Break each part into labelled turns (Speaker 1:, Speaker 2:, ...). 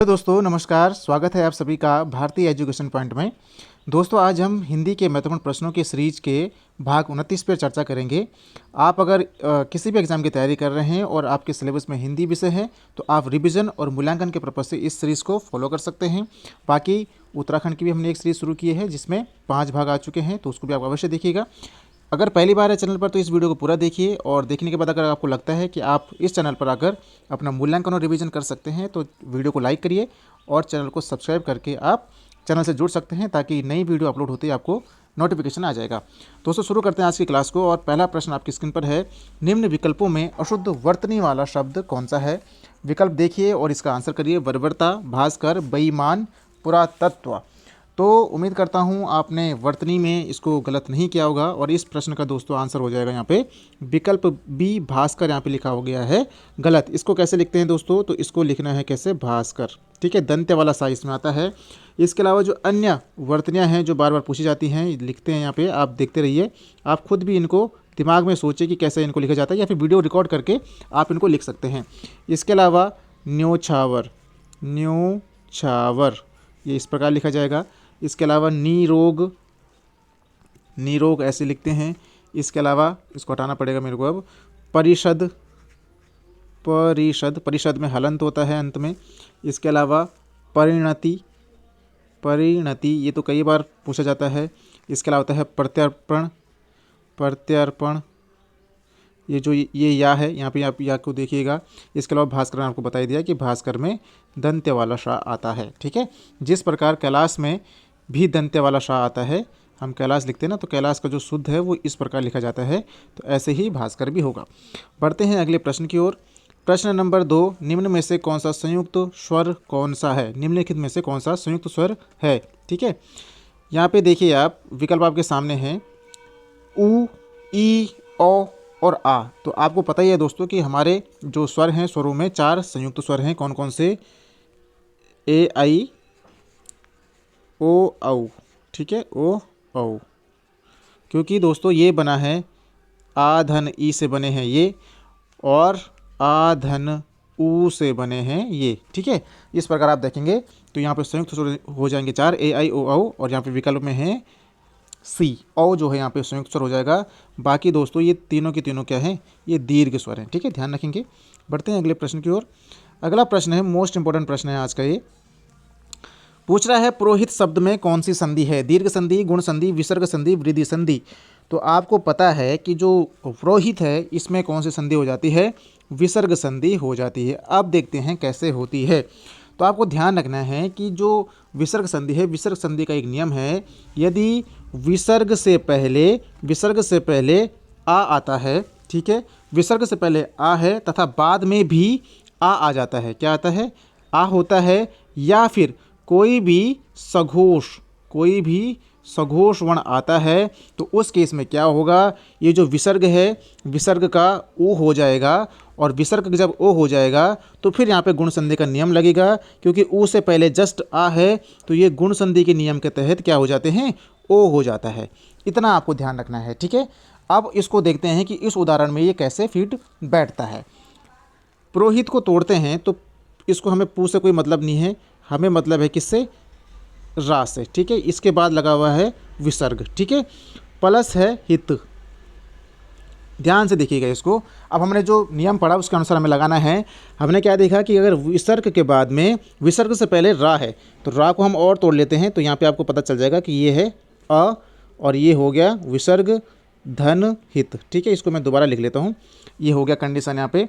Speaker 1: तो दोस्तों नमस्कार, स्वागत है आप सभी का भारतीय एजुकेशन पॉइंट में। दोस्तों आज हम हिंदी के महत्वपूर्ण प्रश्नों के सीरीज के भाग 29 पर चर्चा करेंगे। आप अगर किसी भी एग्ज़ाम की तैयारी कर रहे हैं और आपके सिलेबस में हिंदी विषय है तो आप रिवीजन और मूल्यांकन के पर्पज़ से इस सीरीज़ को फॉलो कर सकते हैं। बाकी उत्तराखंड की भी हमने एक सीरीज़ शुरू की है जिसमें 5 भाग आ चुके हैं, तो उसको भी आप अवश्य देखिएगा। अगर पहली बार है चैनल पर तो इस वीडियो को पूरा देखिए और देखने के बाद अगर आपको लगता है कि आप इस चैनल पर आकर अपना मूल्यांकन और रिवीजन कर सकते हैं तो वीडियो को लाइक करिए और चैनल को सब्सक्राइब करके आप चैनल से जुड़ सकते हैं ताकि नई वीडियो अपलोड होते ही आपको नोटिफिकेशन आ जाएगा। दोस्तों शुरू करते हैं आज की क्लास को और पहला प्रश्न आपकी स्क्रीन पर है, निम्न विकल्पों में अशुद्ध वर्तनी वाला शब्द कौन सा है? विकल्प देखिए और इसका आंसर करिए। बर्बरता, भास्कर, बेईमान, पुरातत्व। तो उम्मीद करता हूँ आपने वर्तनी में इसको गलत नहीं किया होगा और इस प्रश्न का दोस्तों आंसर हो जाएगा यहाँ पे विकल्प बी, भास्कर। यहाँ पे लिखा हो गया है गलत। इसको कैसे लिखते हैं दोस्तों? तो इसको लिखना है कैसे? भास्कर। ठीक है, दंत्य वाला सा इसमें आता है। इसके अलावा जो अन्य वर्तनियाँ हैं जो बार बार पूछी जाती हैं लिखते हैं यहाँ पे, आप देखते रहिए। आप खुद भी इनको दिमाग में सोचिए कि कैसे इनको लिखा जाता है या फिर वीडियो रिकॉर्ड करके आप इनको लिख सकते हैं। इसके अलावा न्योछावर, न्योछावर ये इस प्रकार लिखा जाएगा। इसके अलावा नीरोग, नीरोग ऐसे लिखते हैं। इसके अलावा इसको हटाना पड़ेगा मेरे को अब। परिषद, परिषद, परिषद में हलंत होता है अंत में। इसके अलावा परिणति, परिणति ये तो कई बार पूछा जाता है। इसके अलावा होता है प्रत्यर्पण, प्रत्यर्पण ये जो ये या है यहाँ पे आप या को देखिएगा। इसके अलावा भास्कर ने आपको बता दिया कि भास्कर में दंत्य वाला शा आता है। ठीक है, जिस प्रकार कैलाश में भी दंत्य वाला शा आता है, हम कैलाश लिखते हैं ना, तो कैलाश का जो शुद्ध है वो इस प्रकार लिखा जाता है, तो ऐसे ही भास्कर भी होगा। बढ़ते हैं अगले प्रश्न की ओर। प्रश्न नंबर 2, निम्न में से कौन सा संयुक्त स्वर कौन सा है? निम्नलिखित में से कौन सा संयुक्त स्वर है? ठीक है, यहाँ पे देखिए आप विकल्प आपके सामने हैं, उ, ई, ओ और आ। तो आपको पता ही है दोस्तों कि हमारे जो स्वर हैं स्वरों में 4 संयुक्त स्वर हैं। कौन कौन से? ए, आई, ओ, औ। ठीक है, ओ, औ। क्योंकि दोस्तों ये बना है आ धन ई से बने हैं ये, और आ धन ऊ से बने हैं ये। ठीक है, इस प्रकार आप देखेंगे तो यहाँ पे संयुक्त स्वर हो जाएंगे 4, ए, आई, ओ, औ, और यहाँ पे विकल्प में है सी, औ जो है यहाँ पे संयुक्त स्वर हो जाएगा। बाकी दोस्तों ये तीनों के तीनों क्या हैं? ये दीर्घ स्वर हैं। ठीक है, ध्यान रखेंगे। बढ़ते हैं अगले प्रश्न की ओर। अगला प्रश्न है, मोस्ट इंपॉर्टेंट प्रश्न है आज का। ये पूछ रहा है, पुरोहित शब्द में कौन सी संधि है? दीर्घ संधि, गुण संधि, विसर्ग संधि, वृद्धि संधि। तो आपको पता है कि जो पुरोहित है इसमें कौन सी संधि हो जाती है? विसर्ग संधि हो जाती है। अब देखते हैं कैसे होती है। तो आपको ध्यान रखना है कि जो विसर्ग संधि है, विसर्ग संधि का एक नियम है, यदि विसर्ग से पहले आ आता है, ठीक है, विसर्ग से पहले आ है तथा बाद में भी आ जाता है। क्या आता है? आ होता है, या फिर कोई भी सघोष वर्ण आता है, तो उस केस में क्या होगा? ये जो विसर्ग है, विसर्ग का ओ हो जाएगा, और विसर्ग जब ओ हो जाएगा तो फिर यहाँ पे गुण संधि का नियम लगेगा, क्योंकि ओ से पहले जस्ट आ है, तो ये गुण संधि के नियम के तहत क्या हो जाते हैं? ओ हो जाता है। इतना आपको ध्यान रखना है। ठीक है, अब इसको देखते हैं कि इस उदाहरण में ये कैसे फिट बैठता है। पुरोहित को तोड़ते हैं, तो इसको हमें पू से कोई मतलब नहीं है, हमें मतलब है किससे? रा से। ठीक है, इसके बाद लगा हुआ है विसर्ग। ठीक है, प्लस है हित। ध्यान से देखिएगा इसको। अब हमने जो नियम पढ़ा उसके अनुसार हमें लगाना है। हमने क्या देखा कि अगर विसर्ग के बाद में विसर्ग से पहले रा है तो रा को हम और तोड़ लेते हैं, तो यहाँ पे आपको पता चल जाएगा कि ये है अ, और ये हो गया विसर्ग धन हित। ठीक है, इसको मैं दोबारा लिख लेता हूँ। ये हो गया कंडीशन यहाँ पे।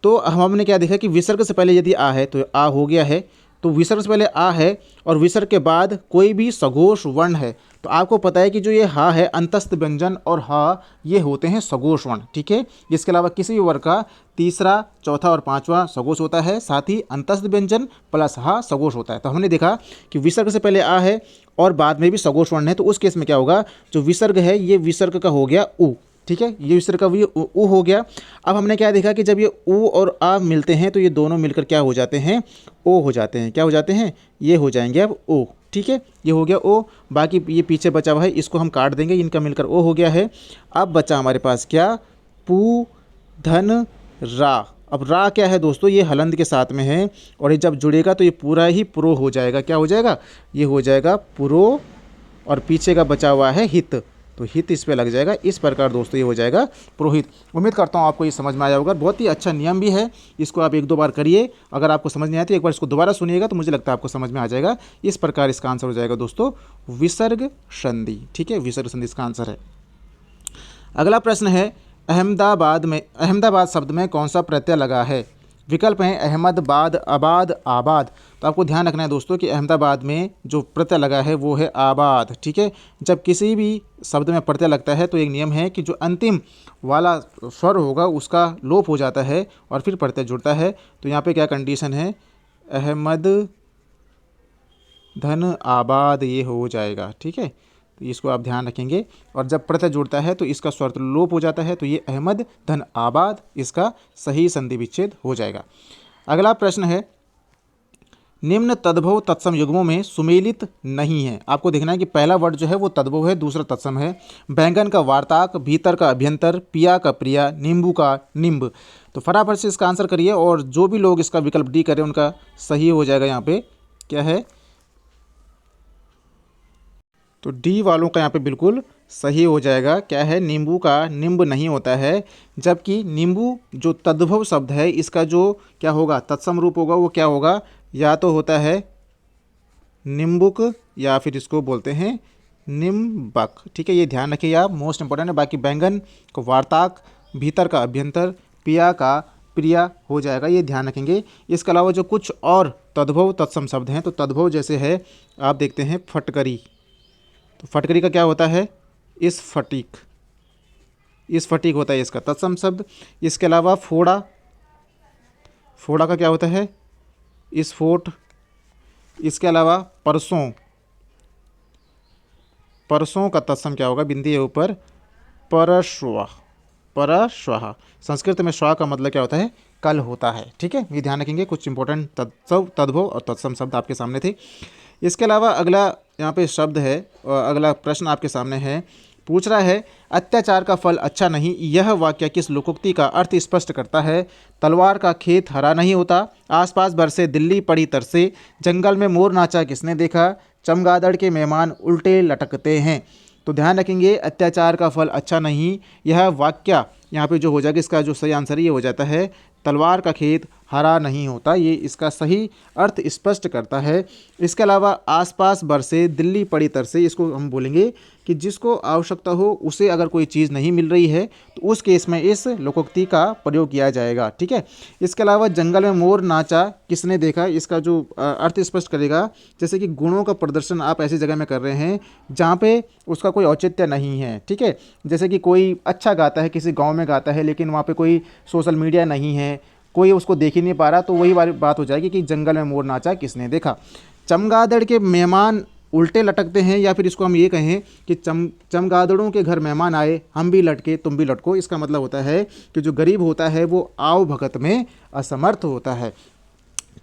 Speaker 1: तो हमने क्या देखा कि विसर्ग से पहले यदि आ है तो आ हो गया है, तो विसर्ग से पहले आ है और विसर्ग के बाद कोई भी सघोष वर्ण है, तो आपको पता है कि जो ये हा है अंतस्थ व्यंजन और हा ये होते हैं सघोष वर्ण। ठीक है, इसके अलावा किसी भी वर्ग का तीसरा, चौथा और पांचवा सघोष होता है, साथ ही अंतस्थ व्यंजन प्लस हा सघोष होता है। तो हमने देखा कि विसर्ग से पहले आ है और बाद में भी सघोष वर्ण है, तो उस केस में क्या होगा? जो विसर्ग है ये विसर्ग का हो गया उ। ठीक है, ये विसर्ग का भी उ हो गया। अब हमने क्या देखा कि जब ये उ और आ मिलते हैं तो ये दोनों मिलकर क्या हो जाते हैं? ओ हो जाते हैं। क्या हो जाते हैं? ये हो जाएंगे अब ओ। ठीक है, ये हो गया ओ। बाकी ये पीछे बचा हुआ है, इसको हम काट देंगे, इनका मिलकर ओ हो गया है। अब बचा हमारे पास क्या? पू धन रा। अब रा क्या है दोस्तों, ये हलंत के साथ में है और ये जब जुड़ेगा तो ये पूरा ही पुरो हो जाएगा। क्या हो जाएगा, ये हो जाएगा पुरो और पीछे का बचा हुआ है हित, तो हित इस पे लग जाएगा। इस प्रकार दोस्तों ये हो जाएगा पुरोहित। उम्मीद करता हूँ आपको ये समझ में आया होगा। बहुत ही अच्छा नियम भी है, इसको आप 1-2 बार करिए। अगर आपको समझ नहीं आती एक बार इसको दोबारा सुनिएगा तो मुझे लगता है आपको समझ में आ जाएगा। इस प्रकार इसका आंसर हो जाएगा दोस्तों विसर्ग संधि। ठीक है, विसर्ग संधि इसका आंसर है। अगला प्रश्न है अहमदाबाद शब्द में कौन सा प्रत्यय लगा है। विकल्प हैं अहमदाबाद, आबाद, आबाद। तो आपको ध्यान रखना है दोस्तों कि अहमदाबाद में जो प्रत्यय लगा है वो है आबाद। ठीक है, जब किसी भी शब्द में प्रत्यय लगता है तो एक नियम है कि जो अंतिम वाला स्वर होगा उसका लोप हो जाता है और फिर प्रत्यय जुड़ता है। तो यहाँ पे क्या कंडीशन है, अहमद धन आबाद ये हो जाएगा। ठीक है, तो इसको आप ध्यान रखेंगे। और जब प्रत्यय जुड़ता है तो इसका स्वर लोप हो जाता है, तो ये अहमद धन आबाद इसका सही संधि विच्छेद हो जाएगा। अगला प्रश्न है निम्न तद्भव तत्सम युग्मों में सुमेलित नहीं है। आपको देखना है कि पहला वर्ड जो है वो तद्भव है, दूसरा तत्सम है। बैंगन का वार्ताक, भीतर का अभ्यंतर, पिया का प्रिया, नींबू का निम्ब। तो फटाफट से इसका आंसर करिए और जो भी लोग इसका विकल्प डी करें उनका सही हो जाएगा। यहाँ पे क्या है, तो डी वालों का यहाँ पे बिल्कुल सही हो जाएगा। क्या है, नींबू का निम्ब नहीं होता है, जबकि नींबू जो तद्भव शब्द है इसका जो क्या होगा तत्सम रूप होगा वो क्या होगा, या तो होता है निम्बुक या फिर इसको बोलते हैं निम्बक। ठीक है, ये ध्यान रखिए आप, मोस्ट इंपॉर्टेंट है। बाकी बैंगन को वार्ताक, भीतर का अभ्यंतर, पिया का प्रिया हो जाएगा, ये ध्यान रखेंगे। इसके अलावा जो कुछ और तद्भव तत्सम शब्द हैं, तो तद्भव जैसे है आप देखते हैं फटकरी, तो फटकरी का क्या होता है इस फटीक होता है इसका तत्सम शब्द। इसके अलावा फोड़ा का क्या होता है इस फोट। इसके अलावा परसों का तत्सम क्या होगा, बिंदी है ऊपर, परश्वः। संस्कृत में श्वा का मतलब क्या होता है, कल होता है। ठीक है, ये ध्यान रखेंगे। कुछ इंपॉर्टेंट तद्भव और तत्सम शब्द आपके सामने थे। इसके अलावा अगला यहाँ पे शब्द है, अगला प्रश्न आपके सामने है, पूछ रहा है अत्याचार का फल अच्छा नहीं, यह वाक्य किस लोकोक्ति का अर्थ स्पष्ट करता है। तलवार का खेत हरा नहीं होता, आसपास बरसे दिल्ली पड़ी तरसे, जंगल में मोर नाचा किसने देखा, चमगादड़ के मेहमान उल्टे लटकते हैं। तो ध्यान रखेंगे अत्याचार का फल अच्छा नहीं, यह वाक्य यहाँ पे जो हो जाएगा इसका जो सही आंसर ये हो जाता है तलवार का खेत हरा नहीं होता, ये इसका सही अर्थ स्पष्ट करता है। इसके अलावा आसपास बरसे दिल्ली पड़ी तरसे, इसको हम बोलेंगे कि जिसको आवश्यकता हो उसे अगर कोई चीज़ नहीं मिल रही है तो उस केस में इस लोकोक्ति का प्रयोग किया जाएगा। ठीक है, इसके अलावा जंगल में मोर नाचा किसने देखा, इसका जो अर्थ स्पष्ट करेगा जैसे कि गुणों का प्रदर्शन आप ऐसी जगह में कर रहे हैं जहाँ पे उसका कोई औचित्य नहीं है। ठीक है, जैसे कि कोई अच्छा गाता है, किसी गाँव में गाता है लेकिन वहाँ पर कोई सोशल मीडिया नहीं है, कोई उसको देख ही नहीं पा रहा, तो वही वाली बात हो जाएगी कि जंगल में मोर नाचा किसने देखा। चमगादड़ के मेहमान उल्टे लटकते हैं, या फिर इसको हम ये कहें कि चमगादड़ों के घर मेहमान आए, हम भी लटके तुम भी लटको। इसका मतलब होता है कि जो गरीब होता है वो आव भगत में असमर्थ होता है।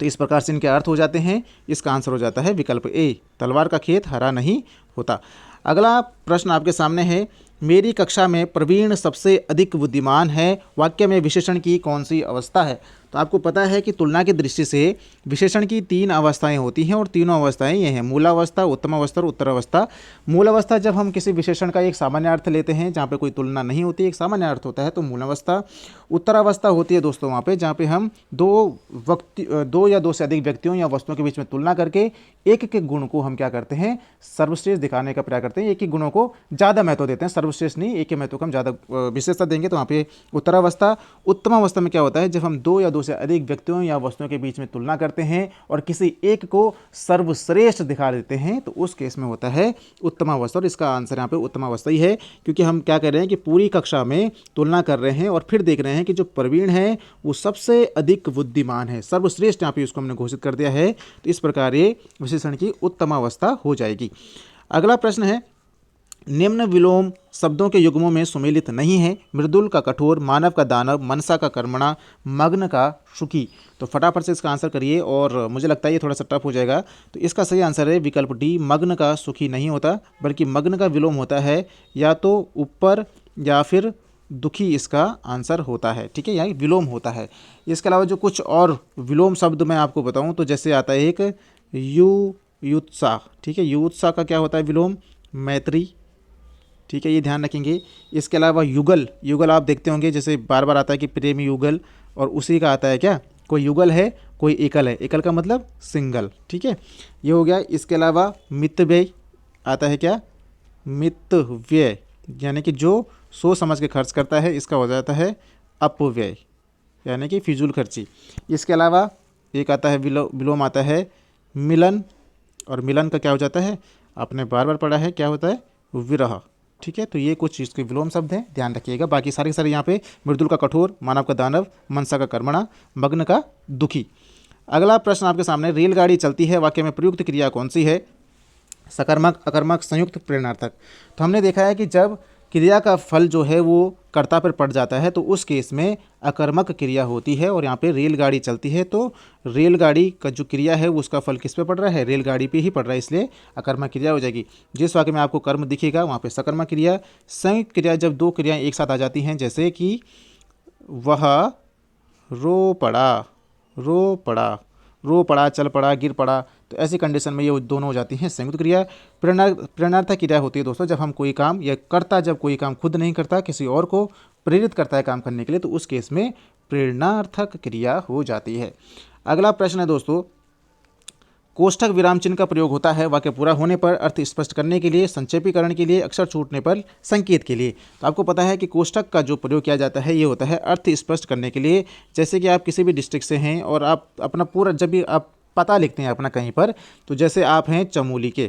Speaker 1: तो इस प्रकार से इनके अर्थ हो जाते हैं। इसका आंसर हो जाता है विकल्प ए, तलवार का खेत हरा नहीं होता। अगला प्रश्न आपके सामने है, मेरी कक्षा में प्रवीण सबसे अधिक बुद्धिमान है, वाक्य में विशेषण की कौन सी अवस्था है। तो आपको पता है कि तुलना की दृष्टि से विशेषण की 3 अवस्थाएं होती हैं और तीनों अवस्थाएं ये हैं, मूलावस्था, उत्तमावस्था और उत्तरावस्था। मूलावस्था जब हम किसी विशेषण का एक सामान्य अर्थ लेते हैं जहाँ पे कोई तुलना नहीं होती, एक सामान्य अर्थ होता है, तो मूलावस्था। उत्तरावस्था होती है दोस्तों वहाँ पे जहाँ पे हम दो या दो से अधिक व्यक्तियों या वस्तुओं के बीच में तुलना करके एक एक गुण को हम क्या करते हैं सर्वश्रेष्ठ दिखाने का प्रयास करते हैं, एक ही गुणों को ज़्यादा महत्व देते हैं, सर्वश्रेष्ठ नहीं, एक ही महत्व को हम ज़्यादा विशेषता देंगे, तो वहाँ पे उत्तरावस्था। उत्तमावस्था में क्या होता है, जब हम 2 या 2 से अधिक व्यक्तियों या वस्तुओं के बीच में तुलना करते हैं और किसी एक को सर्वश्रेष्ठ दिखा देते हैं, तो उस केस में होता है उत्तमावस्था। और इसका आंसर यहाँ पे उत्तमावस्था ही है, क्योंकि हम क्या कर रहे हैं कि पूरी कक्षा में तुलना कर रहे हैं और फिर देख रहे हैं कि जो प्रवीण है वो सबसे अधिक बुद्धिमान है, सर्वश्रेष्ठ यहाँ पे उसको हमने घोषित कर दिया है। तो इस प्रकार ये विशेषण की उत्तमावस्था हो जाएगी। अगला प्रश्न है, निम्न विलोम शब्दों के युग्मों में सुमेलित नहीं है, मृदुल का कठोर, मानव का दानव, मनसा का कर्मणा, मग्न का सुखी। तो फटाफट से इसका आंसर करिए, और मुझे लगता है ये थोड़ा सा टफ हो जाएगा। तो इसका सही आंसर है विकल्प डी, मग्न का सुखी नहीं होता, बल्कि मग्न का विलोम होता है या तो ऊपर या फिर दुखी इसका आंसर होता है। ठीक है, यानी विलोम होता है। इसके अलावा जो कुछ और विलोम शब्द मैं आपको बताऊं तो जैसे आता है एक युत्सा। ठीक है, युत्सा का क्या होता है विलोम? मैत्री। ठीक है, ये ध्यान रखेंगे। इसके अलावा युगल, युगल आप देखते होंगे जैसे बार बार आता है कि प्रेम युगल, और उसी का आता है क्या, कोई युगल है कोई एकल है। एकल का मतलब सिंगल। ठीक है, ये हो गया। इसके अलावा मितव्यय आता है क्या? मितव्यय, यानी कि जो सोच समझ के खर्च करता है, इसका हो जाता है अपव्यय, यानी कि फिजूल खर्ची। इसके अलावा एक आता है विलोम आता है मिलन, और मिलन का क्या हो जाता है? आपने बार बार पढ़ा है, क्या होता है? विरह। ठीक है, तो ये कुछ इसके विलोम शब्द हैं, ध्यान रखिएगा। बाकी सारे के सारे यहाँ पे मृदुल का कठोर, मानव का दानव, मनसा का कर्मणा, मग्न का दुखी। अगला प्रश्न आपके सामने, रेलगाड़ी चलती है वाक्य में प्रयुक्त क्रिया कौन सी है? सकर्मक, अकर्मक, संयुक्त, प्रेरणार्थक। तो हमने देखा है कि जब क्रिया का फल जो है वो कर्ता पर पड़ जाता है तो उस केस में अकर्मक क्रिया होती है, और यहाँ पे रेलगाड़ी चलती है तो रेलगाड़ी का जो क्रिया है वो उसका फल किस पे पड़ रहा है? रेलगाड़ी पे ही पड़ रहा है, इसलिए अकर्मक क्रिया हो जाएगी। जिस वाक्य में आपको कर्म दिखेगा वहाँ पे सकर्मक क्रिया। संयुक्त क्रिया जब दो क्रियाएं एक साथ आ जाती हैं, जैसे कि वह रो पड़ा, रो पड़ा, रो पड़ा, चल पड़ा, गिर पड़ा, तो ऐसी कंडीशन में ये दोनों हो जाती हैं संयुक्त क्रिया। प्रेरणार्थक क्रिया होती है दोस्तों जब हम कोई काम, या कर्ता जब कोई काम खुद नहीं करता, किसी और को प्रेरित करता है काम करने के लिए, तो उस केस में प्रेरणार्थक क्रिया हो जाती है। अगला प्रश्न है दोस्तों, कोष्ठक विराम चिन्ह का प्रयोग होता है वाक्य पूरा होने पर, अर्थ स्पष्ट करने के लिए, संक्षेपीकरण के लिए, अक्षर छूटने पर, संकेत के लिए। तो आपको पता है कि कोष्ठक का जो प्रयोग किया जाता है ये होता है अर्थ स्पष्ट करने के लिए। जैसे कि आप किसी भी डिस्ट्रिक्ट से हैं और आप अपना पूरा, जब भी आप पता लिखते हैं अपना कहीं पर, तो जैसे आप हैं चमोली के,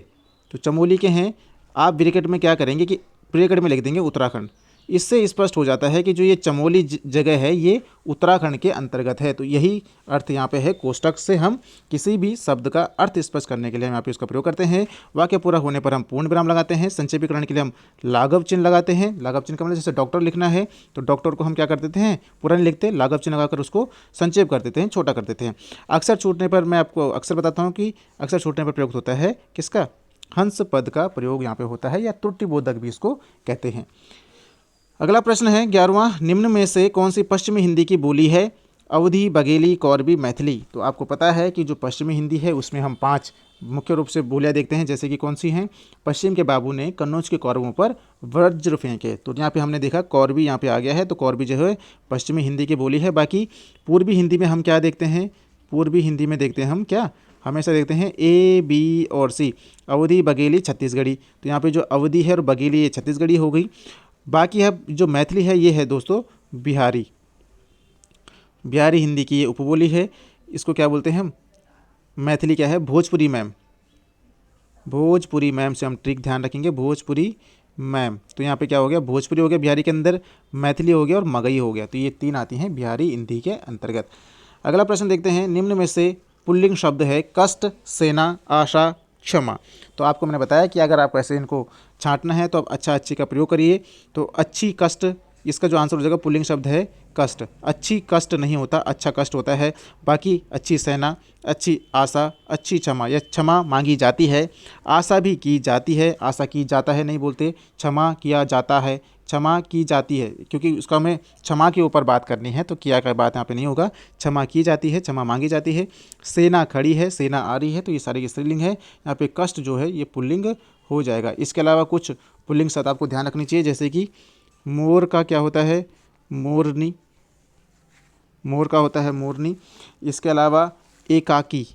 Speaker 1: तो चमोली के हैं आप, ब्रैकेट में क्या करेंगे कि ब्रैकेट में लिख देंगे उत्तराखंड। इससे स्पष्ट हो जाता है कि जो ये चमोली जगह है ये उत्तराखंड के अंतर्गत है। तो यही अर्थ यहाँ पे है। कोष्ठक से हम किसी भी शब्द का अर्थ स्पष्ट करने के लिए हम यहाँ पे उसका प्रयोग करते हैं। वाक्य पूरा होने पर हम पूर्ण विराम लगाते हैं। संक्षेपीकरण के लिए हम लाघव चिन्ह लगाते हैं। लाघव चिन्ह का मतलब जैसे डॉक्टर लिखना है तो डॉक्टर को हम क्या कर देते हैं? पूरा नहीं लिखते, लाघव चिन्ह लगाकर उसको संक्षेप कर देते हैं, छोटा कर देते हैं। अक्षर छूटने पर मैं आपको अक्सर बताता हूँ कि अक्षर छूटने पर प्रयोग होता है किसका? हंस पद का प्रयोग यहाँ पे होता है, या त्रुटिबोधक भी इसको कहते हैं। अगला प्रश्न है 11वां, निम्न में से कौन सी पश्चिमी हिंदी की बोली है? अवधी, बघेली, कौरवी, मैथिली। तो आपको पता है कि जो पश्चिमी हिंदी है उसमें हम 5 मुख्य रूप से बोलियाँ देखते हैं, जैसे कि कौन सी हैं? पश्चिम के बाबू ने कन्नौज के कौरवों पर वज्र फेंके, तो यहाँ पे हमने देखा कौरवी यहाँ पे आ गया है, तो कौरवी जो है पश्चिमी हिंदी की बोली है। बाकी पूर्वी हिंदी में हम क्या देखते हैं? पूर्वी हिंदी में देखते हैं हम क्या? हमेशा देखते हैं A, B और C, अवधी, बघेली, छत्तीसगढ़ी। तो यहाँ पे जो अवधी है और बघेली ये छत्तीसगढ़ी हो गई। बाकी है जो मैथिली है ये है दोस्तों बिहारी, बिहारी हिंदी की ये उपबोली है। इसको क्या बोलते हैं हम? मैथिली क्या है? भोजपुरी मैम, भोजपुरी मैम से हम ट्रिक ध्यान रखेंगे, भोजपुरी मैम। तो यहाँ पे क्या हो गया? भोजपुरी हो गया बिहारी के अंदर, मैथिली हो गया और मगही हो गया, तो ये 3 आती हैं बिहारी हिंदी के अंतर्गत। अगला प्रश्न देखते हैं, निम्न में से पुल्लिंग शब्द है कष्ट, सेना, आशा, क्षमा। तो आपको मैंने बताया कि अगर आपको ऐसे इनको छांटना है तो आप अच्छा अच्छी का प्रयोग करिए। तो अच्छी, कष्ट, इसका जो आंसर हो जाएगा पुल्लिंग शब्द है कष्ट। अच्छी कष्ट नहीं होता, अच्छा कष्ट होता है। बाकी अच्छी सेना, अच्छी आशा, अच्छी क्षमा, यह क्षमा मांगी जाती है, आशा भी की जाती है, आशा की जाता है नहीं बोलते, क्षमा किया जाता है, क्षमा की जाती है, क्योंकि उसका हमें क्षमा के ऊपर बात करनी है तो किया का बात यहाँ पे नहीं होगा। क्षमा की जाती है, क्षमा मांगी जाती है। सेना खड़ी है, सेना आ रही है, तो ये सारी स्त्रीलिंग है। यहाँ पे कष्ट जो है ये पुल्लिंग हो जाएगा। इसके अलावा कुछ पुल्लिंग शब्द आपको ध्यान रखनी चाहिए, जैसे कि मोर का क्या होता है? मोरनी, मोर का होता है मोरनी। इसके अलावा एकाकी,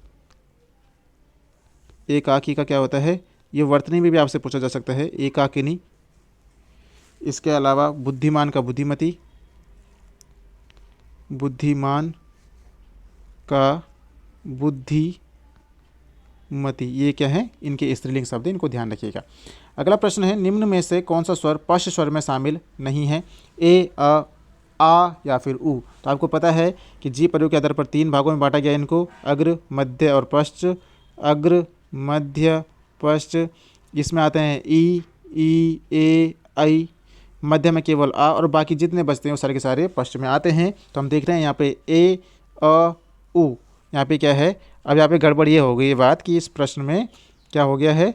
Speaker 1: एकाकी का क्या होता है? ये वर्तनी में भी आपसे पूछा जा सकता है, एकाकिनी। इसके अलावा बुद्धिमान का बुद्धिमती, बुद्धिमान का बुद्धिमती, ये क्या है? इनके स्त्रीलिंग शब्द, इनको ध्यान रखिएगा। अगला प्रश्न है, निम्न में से कौन सा स्वर पश्च स्वर में शामिल नहीं है? ए, आ या फिर उ। तो आपको पता है कि जी प्रयोग के आधार पर 3 भागों में बांटा गया इनको, अग्र, मध्य और पश्च। अग्र, मध्य, पश्च। इसमें आते हैं ई, ए, आई। मध्य में केवल आ, और बाकी जितने बचते हैं वो सारे के सारे पश्च में आते हैं। तो हम देख रहे हैं यहाँ पे ए, अ, उ। यहाँ पे क्या है? अब यहाँ पे गड़बड़ ये हो गई ये बात कि इस प्रश्न में क्या हो गया है?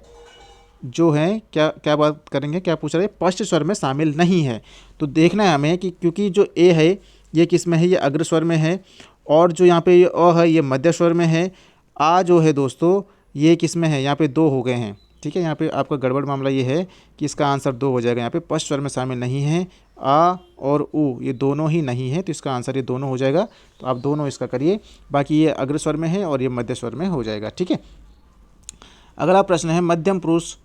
Speaker 1: जो हैं क्या क्या बात करेंगे, क्या पूछ रहे हैं, स्पष्ट स्वर में शामिल नहीं है। तो देखना है हमें कि क्योंकि जो ए है ये किस में है, ये अग्र स्वर में है, और जो यहाँ पे ये अ है ये मध्य स्वर में है। आ जो है दोस्तों ये किस में है, यहाँ पे दो हो गए हैं। ठीक है, यहाँ पे आपका गड़बड़ मामला ये है कि इसका आंसर दो हो जाएगा। यहाँ पे स्पष्ट स्वर में शामिल नहीं है, आ और उ ये दोनों ही नहीं है, तो इसका आंसर ये दोनों हो जाएगा। तो आप दोनों इसका करिए, बाकी ये अग्र स्वर में है और ये मध्य स्वर में हो जाएगा। ठीक है, अगला प्रश्न है मध्यम पुरुष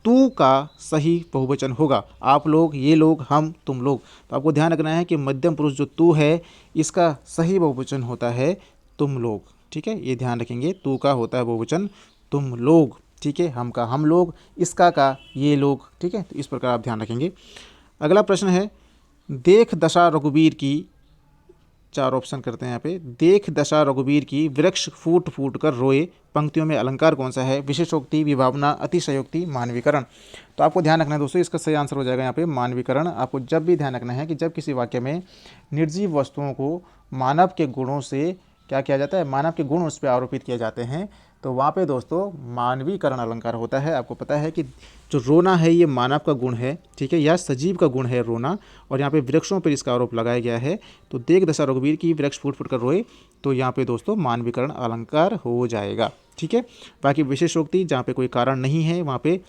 Speaker 1: तू का सही बहुवचन होगा। आप लोग, ये लोग, हम, तुम लोग। तो आपको ध्यान रखना है कि मध्यम पुरुष जो तू है इसका सही बहुवचन होता है तुम लोग। ठीक है, ये ध्यान रखेंगे, तू का होता है बहुवचन तुम लोग। ठीक है, हम का हम लोग, इसका का ये लोग। ठीक है, तो इस प्रकार आप ध्यान रखेंगे। अगला प्रश्न है देख दशा रघुवीर की, चार ऑप्शन करते हैं यहाँ पे। देख दशा रघुवीर की, वृक्ष फूट फूट कर रोए, पंक्तियों में अलंकार कौन सा है, विशेषोक्ति, विभावना, अतिशयोक्ति, मानवीकरण। तो आपको ध्यान रखना है दोस्तों, इसका सही आंसर हो जाएगा यहाँ पे मानवीकरण। आपको जब भी ध्यान रखना है कि जब किसी वाक्य में निर्जीव वस्तुओं को मानव के गुणों से क्या किया जाता है, मानव के गुण उस पर आरोपित किए जाते हैं, तो वहाँ पे दोस्तों मानवीकरण अलंकार होता है। आपको पता है कि जो रोना है ये मानव का गुण है, ठीक है, या सजीव का गुण है रोना, और यहाँ पे वृक्षों पर इसका आरोप लगाया गया है। तो देख दशा रघुवीर की, वृक्ष फूट फूट कर रोए, तो यहाँ पे दोस्तों मानवीकरण अलंकार हो जाएगा। ठीक है, बाकी विशेषोक्ति जहाँ पे कोई कारण नहीं है वहाँ पे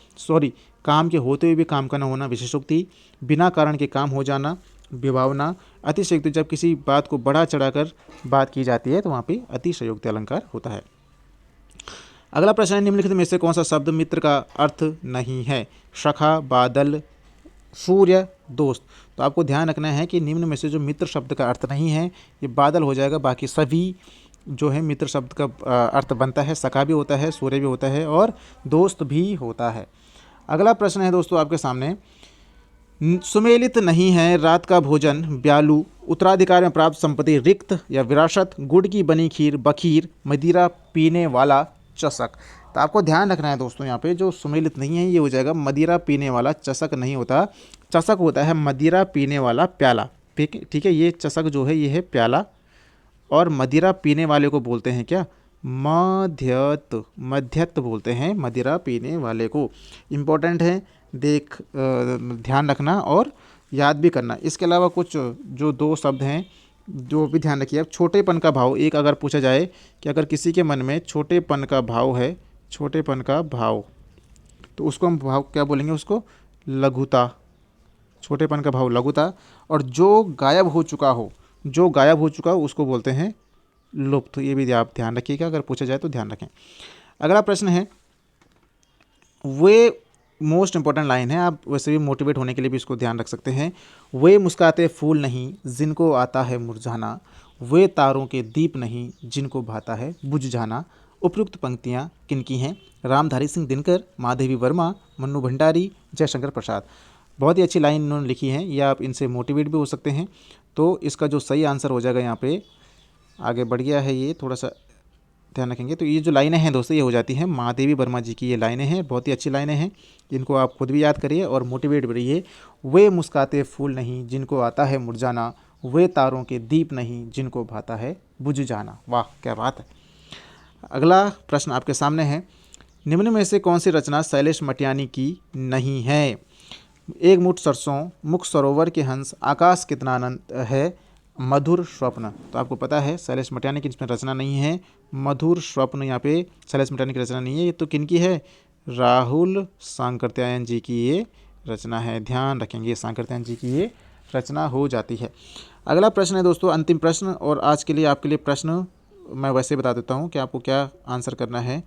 Speaker 1: काम के होते हुए भी काम का न होना विशेषोक्ति, बिना कारण के काम हो जाना विभावना, अतिशयोक्ति जब किसी बात को बढ़ा चढ़ाकर बात की जाती है तो वहाँ पे अतिशयोक्ति अलंकार होता है। अगला प्रश्न है निम्नलिखित में से कौन सा शब्द मित्र का अर्थ नहीं है, सखा, बादल, सूर्य, दोस्त। तो आपको ध्यान रखना है कि निम्न में से जो मित्र शब्द का अर्थ नहीं है ये बादल हो जाएगा, बाकी सभी जो है मित्र शब्द का अर्थ बनता है। सखा भी होता है, सूर्य भी होता है और दोस्त भी होता है। अगला प्रश्न है दोस्तों आपके सामने, सुमेलित नहीं है रात का भोजन, ब्यालू, उत्तराधिकार में प्राप्त संपत्ति, रिक्त या विरासत, गुड़ की बनी खीर, बखीर, मदिरा पीने वाला चषक। तो आपको ध्यान रखना है दोस्तों, यहाँ पे जो सुमेलित नहीं है ये हो जाएगा मदिरा पीने वाला, चषक नहीं होता। चषक होता है मदिरा पीने वाला प्याला। ठीक है, ये चषक जो है ये है प्याला, और मदिरा पीने वाले को बोलते हैं क्या, मध्यस्थ बोलते हैं मदिरा पीने वाले को। इम्पोर्टेंट है, ध्यान रखना और याद भी करना। इसके अलावा कुछ जो दो शब्द हैं जो भी ध्यान रखिए। अब छोटेपन का भाव, एक अगर पूछा जाए कि अगर किसी के मन में छोटेपन का भाव है, छोटेपन का भाव, तो उसको हम भाव क्या बोलेंगे, उसको लघुता। छोटेपन का भाव लघुता। और जो गायब हो चुका हो, जो गायब हो चुका हो उसको बोलते हैं लुप्त। ये भी आप ध्यान रखिएगा, अगर पूछा जाए तो ध्यान रखें। अगला प्रश्न है, वे मोस्ट इंपॉर्टेंट लाइन है, आप वैसे भी मोटिवेट होने के लिए भी इसको ध्यान रख सकते हैं। वे मुस्कुराते फूल नहीं जिनको आता है मुरझाना, वे तारों के दीप नहीं जिनको भाता है बुझ जाना। उपयुक्त पंक्तियाँ किनकी हैं, रामधारी सिंह दिनकर, महादेवी वर्मा, मन्नू भंडारी, जयशंकर प्रसाद। बहुत ही अच्छी लाइन इन्होंने लिखी है, या आप इनसे मोटिवेट भी हो सकते हैं। तो इसका जो सही आंसर हो जाएगा, यहाँ पे आगे बढ़ गया है, ये थोड़ा सा ध्यान रखेंगे। तो ये जो लाइनें हैं दोस्तों ये हो जाती हैं महादेवी वर्मा जी की, ये लाइनें हैं, बहुत ही अच्छी लाइनें हैं, जिनको आप खुद भी याद करिए और मोटिवेट भी रहिए। वे मुस्कुराते फूल नहीं जिनको आता है मुरझाना, वे तारों के दीप नहीं जिनको भाता है बुझ जाना। वाह क्या बात है। अगला प्रश्न आपके सामने है, निम्न में से कौन सी रचना शैलेश मटियानी की नहीं है, एक मुठ सरसों, मुख सरोवर के हंस, आकाश कितना अनंत है, मधुर स्वप्न। तो आपको पता है शैलेश मटियानी की इसमें रचना नहीं है, मधुर स्वप्न यहाँ पे शैलेश मटियानी की रचना नहीं है। ये तो किनकी है, राहुल सांकृत्यायन जी की ये रचना है। ध्यान रखेंगे, सांकृत्यायन जी की ये रचना हो जाती है। अगला प्रश्न है दोस्तों, अंतिम प्रश्न, और आज के लिए आपके लिए प्रश्न मैं वैसे बता देता हूँ कि आपको क्या आंसर करना है।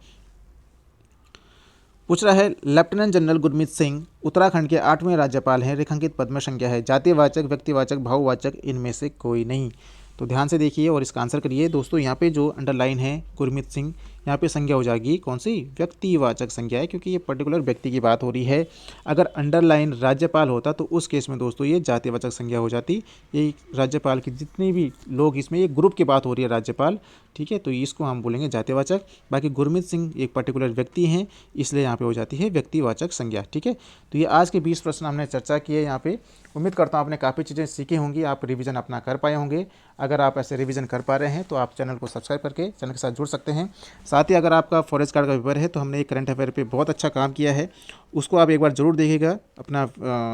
Speaker 1: पूछ रहा है, लेफ्टिनेंट जनरल गुरमीत सिंह उत्तराखंड के 8वें राज्यपाल हैं, रेखांकित पद में संख्या है, जातिवाचक, व्यक्तिवाचक, भाववाचक, इनमें से कोई नहीं। तो ध्यान से देखिए और इसका आंसर करिए। दोस्तों यहाँ पे जो अंडरलाइन है गुरमीत सिंह, यहाँ पे संज्ञा हो जाएगी कौन सी, व्यक्तिवाचक संज्ञा है, क्योंकि ये पर्टिकुलर व्यक्ति की बात हो रही है। अगर अंडरलाइन राज्यपाल होता तो उस केस में दोस्तों ये जातिवाचक संज्ञा हो जाती। ये राज्यपाल की जितने भी लोग इसमें, ये ग्रुप की बात हो रही है राज्यपाल, ठीक है, तो इसको हम बोलेंगे जातिवाचक। बाकी गुरमीत सिंह एक पर्टिकुलर व्यक्ति हैं, इसलिए यहाँ पे हो जाती है व्यक्तिवाचक संज्ञा। ठीक है, तो ये आज के 20 प्रश्न हमने चर्चा की है यहाँ पे। उम्मीद करता हूँ आपने काफ़ी चीज़ें सीखी होंगी, आप रिवीजन अपना कर पाए होंगे। अगर आप ऐसे रिवीजन कर पा रहे हैं तो आप चैनल को सब्सक्राइब करके चैनल के साथ जुड़ सकते हैं। साथ ही अगर आपका फॉरेस्ट गार्ड का पेपर है तो हमने एक करंट अफेयर पे बहुत अच्छा काम किया है, उसको आप एक बार ज़रूर देखिएगा अपना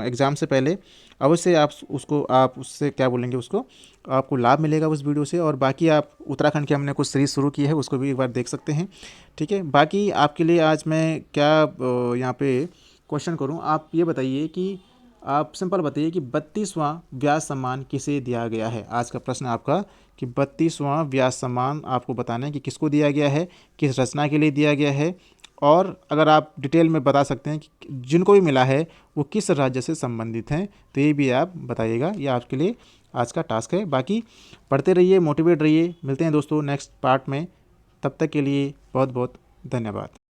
Speaker 1: एग्ज़ाम से पहले। अवश्य आप उससे क्या बोलेंगे, उसको आपको लाभ मिलेगा उस वीडियो से। और बाकी आप उत्तराखंड की हमने कुछ सीरीज़ शुरू की है, उसको भी एक बार देख सकते हैं। ठीक है, बाकी आपके लिए आज मैं क्या यहाँ पे क्वेश्चन करूँ, आप ये बताइए कि आप सिंपल बताइए कि 32वां व्यास सम्मान किसे दिया गया है। आज का प्रश्न आपका कि 32वां व्यास सम्मान आपको बताना है कि किसको दिया गया है, किस रचना के लिए दिया गया है, और अगर आप डिटेल में बता सकते हैं कि जिनको भी मिला है वो किस राज्य से संबंधित हैं, तो ये भी आप बताइएगा। ये आपके लिए आज का टास्क है। बाकी पढ़ते रहिए, मोटिवेट रहिए। मिलते हैं दोस्तों नेक्स्ट पार्ट में, तब तक के लिए बहुत बहुत धन्यवाद।